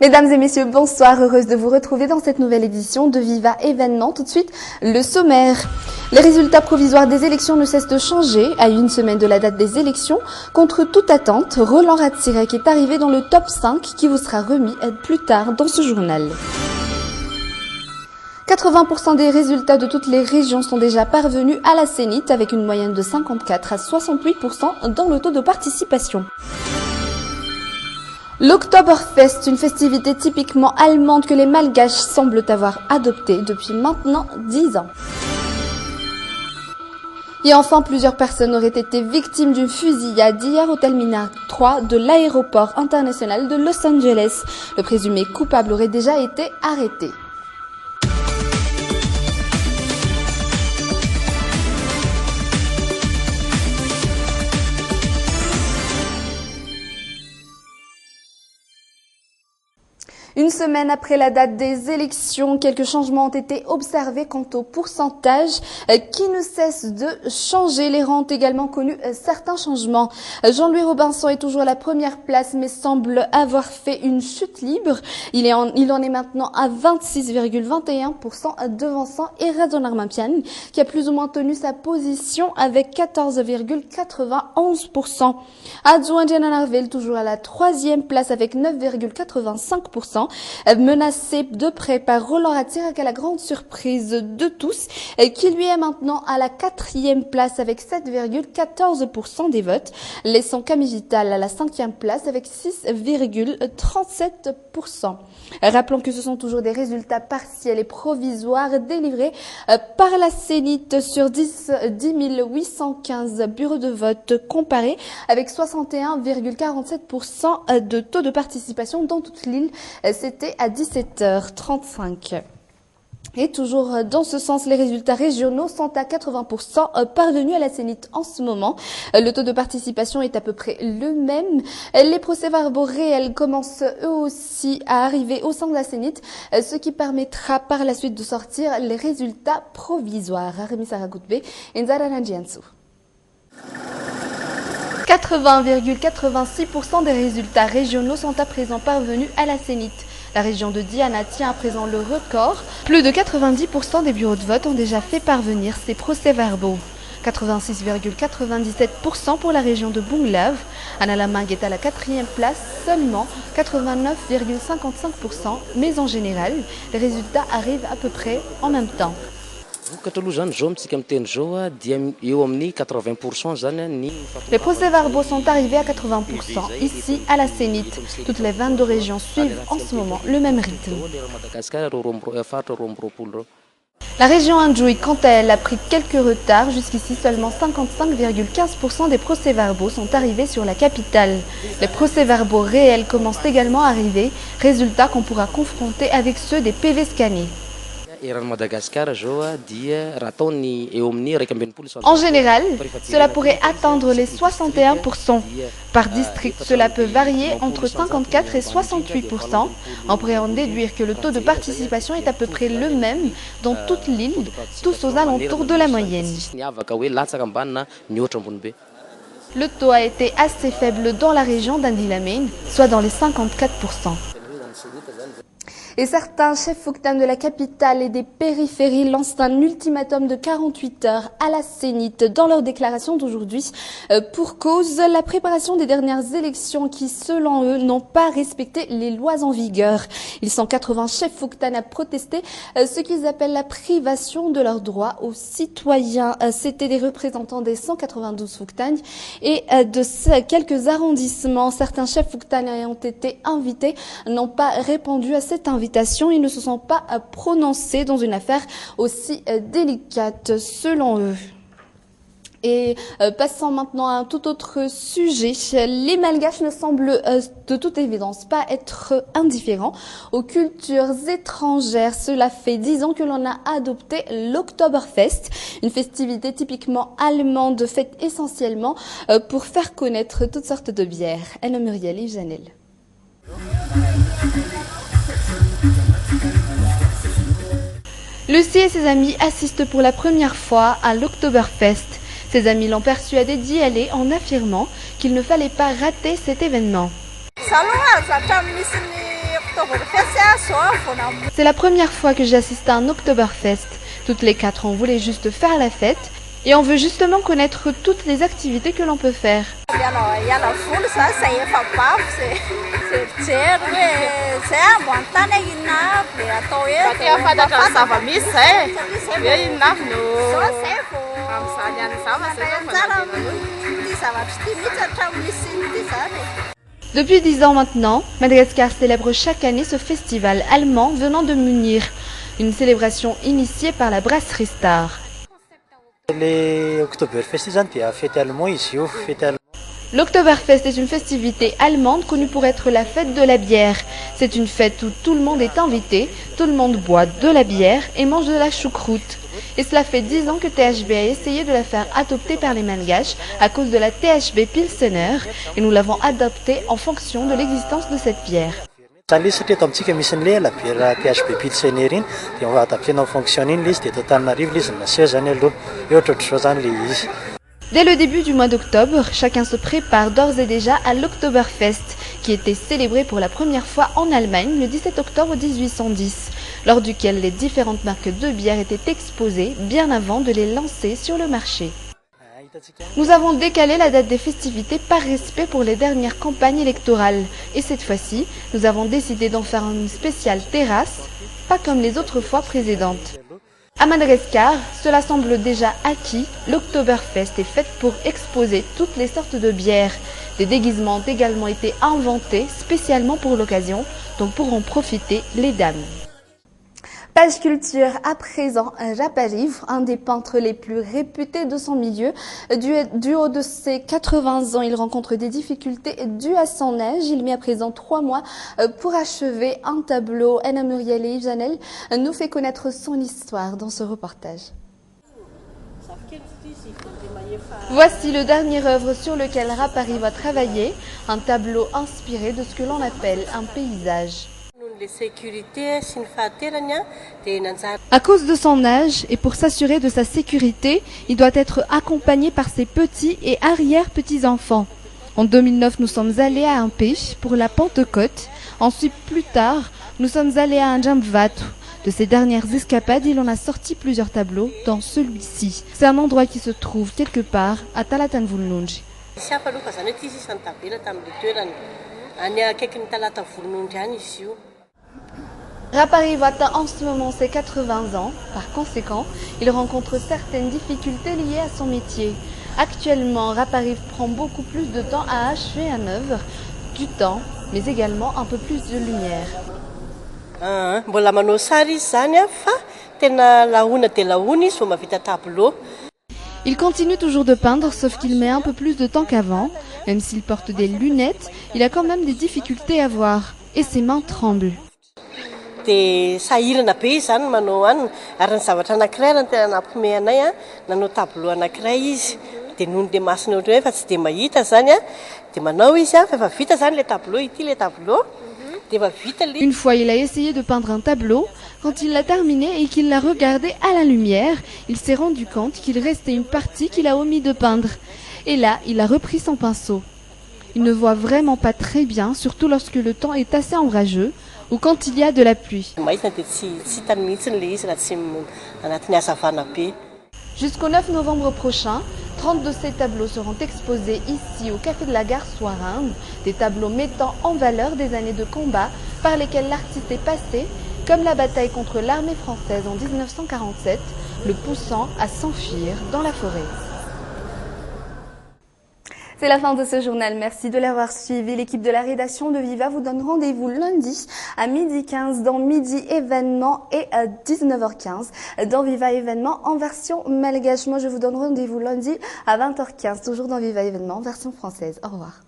Mesdames et messieurs, bonsoir, heureuse de vous retrouver dans cette nouvelle édition de Viva Événement. Tout de suite, le sommaire. Les résultats provisoires des élections ne cessent de changer. À une semaine de la date des élections, contre toute attente, Roland Ratsirek est arrivé dans le top 5 qui vous sera remis plus tard dans ce journal. 80% des résultats de toutes les régions sont déjà parvenus à la Zénith avec une moyenne de 54 à 68% dans le taux de participation. L'Oktoberfest, une festivité typiquement allemande que les Malgaches semblent avoir adoptée depuis maintenant 10 ans. Et enfin, plusieurs personnes auraient été victimes d'une fusillade hier au terminal 3 de l'aéroport international de Los Angeles. Le présumé coupable aurait déjà été arrêté. Une semaine après la date des élections, quelques changements ont été observés quant au pourcentage qui ne cesse de changer. Les rangs ont également connu certains changements. Jean-Louis Robinson est toujours à la première place mais semble avoir fait une chute libre. Il en est maintenant à 26,21% devançant Erazon Armampian qui a plus ou moins tenu sa position avec 14,91%. Adjoint Arvel toujours à la troisième place avec 9,85%. Menacé de près par Roland Ratsirek à la grande surprise de tous, qui lui est maintenant à la quatrième place avec 7,14% des votes, laissant Camille Vital à la cinquième place avec 6,37%. Rappelons que ce sont toujours des résultats partiels et provisoires délivrés par la Zénith sur 10 815 bureaux de vote comparés avec 61,47% de taux de participation dans toute l'île. C'était à 17h35. Et toujours dans ce sens, les résultats régionaux sont à 80% parvenus à la Zénith en ce moment. Le taux de participation est à peu près le même. Les procès-verbaux réels commencent eux aussi à arriver au sein de la Zénith, ce qui permettra par la suite de sortir les résultats provisoires. 80,86% des résultats régionaux sont à présent parvenus à la Zénith. La région de Diana tient à présent le record. Plus de 90% des bureaux de vote ont déjà fait parvenir ces procès-verbaux. 86,97% pour la région de Bunglav. Analamang est à la quatrième place, seulement 89,55%. Mais en général, les résultats arrivent à peu près en même temps. Les procès-verbaux sont arrivés à 80% ici à la Zénith. Toutes les 22 régions suivent en ce moment le même rythme. La région Anjouï, quant à elle, a pris quelques retards. Jusqu'ici, seulement 55,15% des procès-verbaux sont arrivés sur la capitale. Les procès-verbaux réels commencent également à arriver, résultat qu'on pourra confronter avec ceux des PV scannés. En général, cela pourrait atteindre les 61%. Par district, cela peut varier entre 54 et 68%. On pourrait en déduire que le taux de participation est à peu près le même dans toute l'île, tous aux alentours de la moyenne. Le taux a été assez faible dans la région d'Andilamane, soit dans les 54%. Et certains chefs Fouktan de la capitale et des périphéries lancent un ultimatum de 48 heures à la Zénith dans leur déclaration d'aujourd'hui pour cause la préparation des dernières élections qui, selon eux, n'ont pas respecté les lois en vigueur. Ils sont 80 chefs Fouktan à protester ce qu'ils appellent la privation de leurs droits aux citoyens. C'était des représentants des 192 Fouktan et de quelques arrondissements. Certains chefs Fouktan ayant été invités n'ont pas répondu à cette invitation. Ils ne se sont pas prononcés dans une affaire aussi délicate selon eux. Et passons maintenant à un tout autre sujet. Les Malgaches ne semblent de toute évidence pas être indifférents aux cultures étrangères. Cela fait 10 ans que l'on a adopté l'Oktoberfest, une festivité typiquement allemande faite essentiellement pour faire connaître toutes sortes de bières. Anna Muriel et Janelle. Lucie et ses amis assistent pour la première fois à l'Oktoberfest. Ses amis l'ont persuadé d'y aller en affirmant qu'il ne fallait pas rater cet événement. C'est la première fois que j'assiste à un Oktoberfest. Toutes les 4 ans, on voulait juste faire la fête et on veut justement connaître toutes les activités que l'on peut faire. Depuis 10 ans maintenant, Madagascar célèbre chaque année ce festival allemand venant de Munich, une célébration initiée par la brasserie Star. L'Oktoberfest est une festivité allemande connue pour être la fête de la bière. C'est une fête où tout le monde est invité, tout le monde boit de la bière et mange de la choucroute. Et cela fait 10 ans que THB a essayé de la faire adopter par les Malgaches à cause de la THB Pilsener et nous l'avons adoptée en fonction de l'existence de cette bière. Dès le début du mois d'octobre, chacun se prépare d'ores et déjà à l'Oktoberfest, qui était célébré pour la première fois en Allemagne le 17 octobre 1810, lors duquel les différentes marques de bière étaient exposées bien avant de les lancer sur le marché. Nous avons décalé la date des festivités par respect pour les dernières campagnes électorales. Et cette fois-ci, nous avons décidé d'en faire une spéciale terrasse, pas comme les autres fois précédentes. À Madagascar, cela semble déjà acquis, l'Oktoberfest est faite pour exposer toutes les sortes de bières. Des déguisements ont également été inventés spécialement pour l'occasion, dont pourront profiter les dames. Page culture à présent, Rapariv, un des peintres les plus réputés de son milieu. Du haut de ses 80 ans, il rencontre des difficultés dues à son âge. Il met à présent 3 mois pour achever un tableau. Anna Muriel et Yves Janel nous fait connaître son histoire dans ce reportage. Voici le dernier œuvre sur lequel Rapariv a travaillé, un tableau inspiré de ce que l'on appelle un paysage. À cause de son âge et pour s'assurer de sa sécurité, il doit être accompagné par ses petits et arrière-petits-enfants. En 2009, nous sommes allés à un pêche pour la Pentecôte. Ensuite, plus tard, nous sommes allés à un Jamvat. De ces dernières escapades, il en a sorti plusieurs tableaux, dont celui-ci. C'est un endroit qui se trouve quelque part à Talatanvulnunji. Rapariv atteint en ce moment ses 80 ans. Par conséquent, il rencontre certaines difficultés liées à son métier. Actuellement, Rapariv prend beaucoup plus de temps à achever une œuvre, du temps, mais également un peu plus de lumière. Il continue toujours de peindre, sauf qu'il met un peu plus de temps qu'avant. Même s'il porte des lunettes, il a quand même des difficultés à voir, et ses mains tremblent. De sahirana be izany manao any ary ny zavatra anankiray raha tena nampiomehy anay nanao tableau anankiray izy de noho de masina ohatry hoe fa tsy de mahita zany de manao izy fa efa vita zany le tableau ity le tableau de efa vita le. Une fois il a essayé de peindre un tableau. Quand il l'a terminé et qu'il l'a regardé à la lumière, il s'est rendu compte qu'il restait une partie qu'il a omis de peindre. Et là, il a repris son pinceau. Il ne voit vraiment pas très bien, surtout lorsque le temps est assez ombrageux ou quand il y a de la pluie. Jusqu'au 9 novembre prochain, 30 de ces tableaux seront exposés ici au Café de la Gare Soirinde, des tableaux mettant en valeur des années de combat par lesquelles l'artiste est passé, comme la bataille contre l'armée française en 1947, le poussant à s'enfuir dans la forêt. C'est la fin de ce journal. Merci de l'avoir suivi. L'équipe de la rédaction de Viva vous donne rendez-vous lundi à 12h15 dans Midi Événement et à 19h15 dans Viva Événement en version malgache. Moi, je vous donne rendez-vous lundi à 20h15, toujours dans Viva Événement en version française. Au revoir.